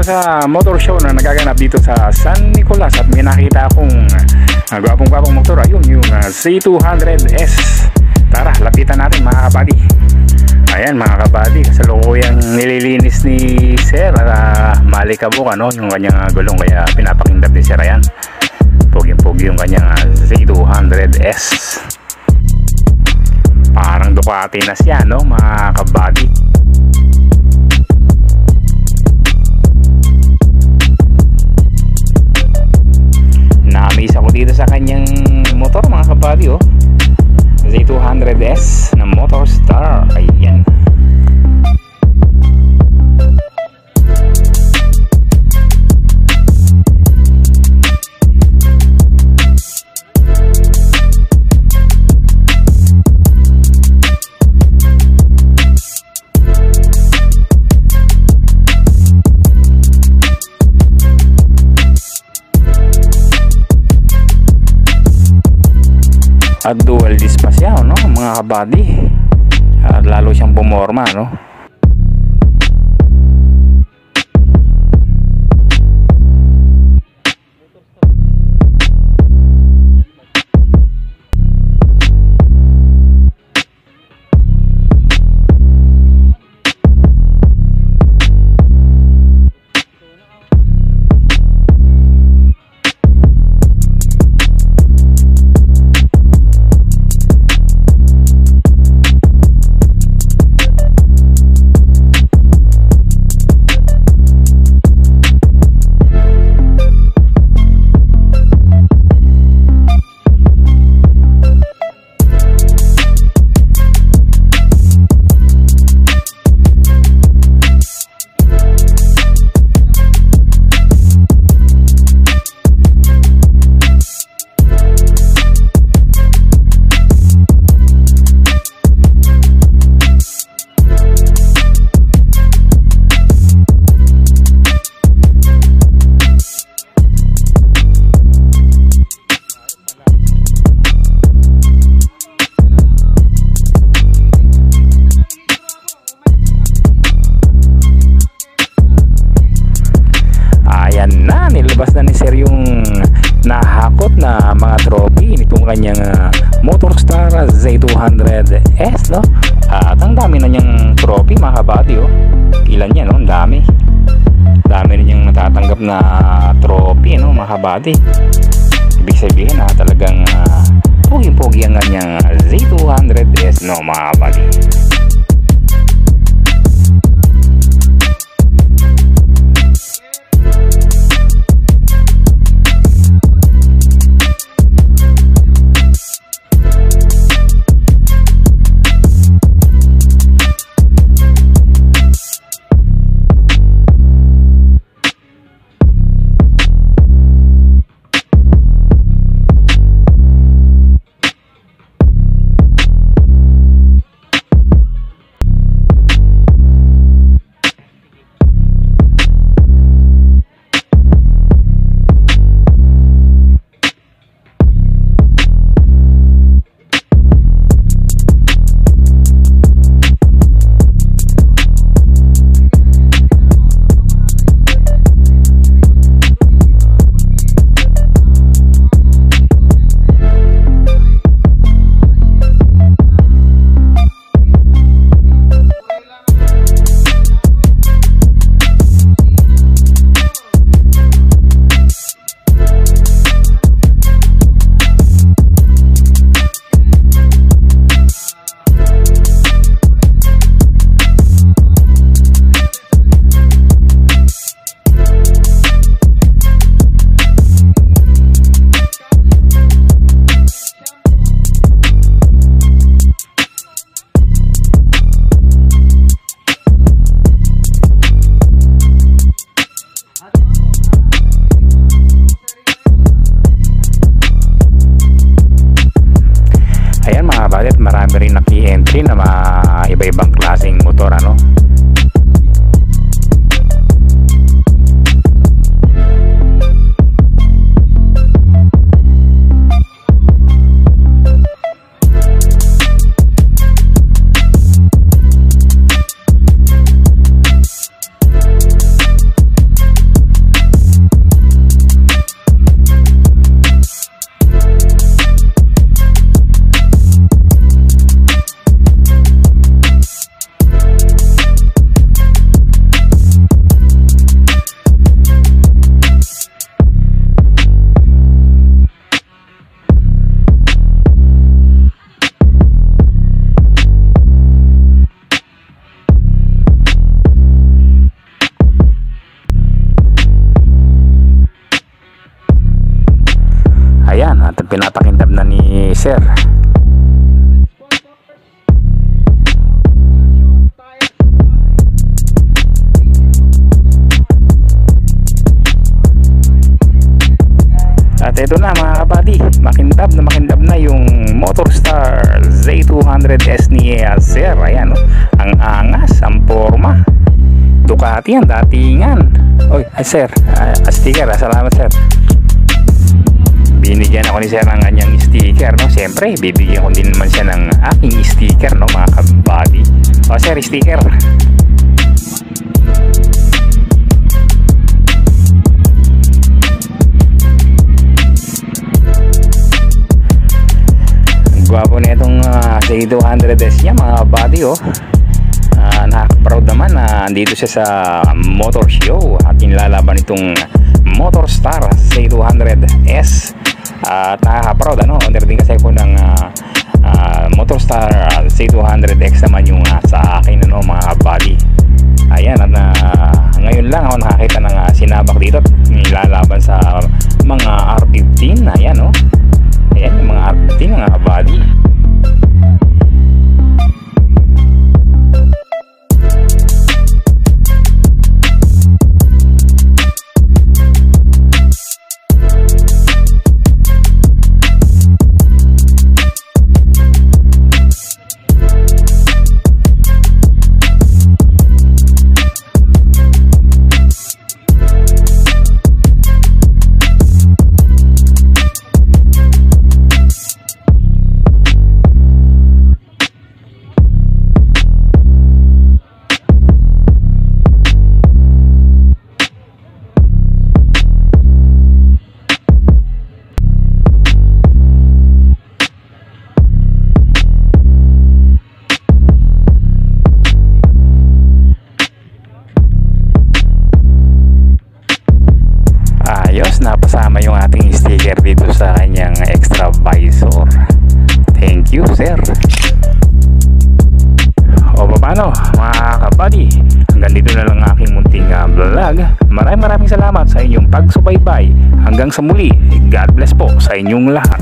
sa motor show na nagaganap dito sa San Nicolas at may nakita akong gwapong motor. Ayun, yung C200S. Tara, lapitan natin mga kabady. Ayan mga kabady, kasalukuyang nililinis ni Sir Malikabok yung kanyang gulong, kaya pinapakindap ni Sir. Ayan, pogi yung kanyang C200S. Parang Ducati na siya mga kabady. Namiss ako dito sa kanyang motor mga kabady. Z200S na Motorstar. Ayan. At dual disc pa siya mga kabady, at lalo siyang bumorma nilabas na ni Sir yung nahakot na mga trophy nitong kanyang Motorstar Z200S at ang dami na niyang trophy mga kabady. Ilan yan ang dami na niyang natatanggap na trophy mga kabady. Ibig sabihin talagang pogi ang kanyang Z200S mga kabady. Z200S ni Sir. Ayan, oh. Ang angas, ang forma. Ducati yan, datingan. Oy, Sir, sticker. Salamat, Sir. Binigyan ako ni Sir ng kanyang sticker, no? Siyempre, bibigyan ko din naman siya ng aking sticker, no, mga kabady. O, Sir, sticker. Gwapo na itong Z200S niya, mga kabady, oh. Nakaka-proud naman na andito siya sa motor show at inilalaban itong Motorstar Z200S. At nakaka-proud, ano, owner din kasi ako ng Motorstar Z200X naman yung sa akin, ano, mga kabady. Ayan, at ngayon lang ako nakakita ng sinabak dito at nilalaban sa mga R15. Ayan, oh. Ayan yung mga R15, mga kabady. Ayos, napasama yung ating sticker dito sa kanyang extra visor. Thank you, Sir. O paano, mga kabady, hanggang dito na lang aking munting vlog. Maraming salamat sa inyong pagsubaybay. Hanggang sa muli, God bless po sa inyong lahat.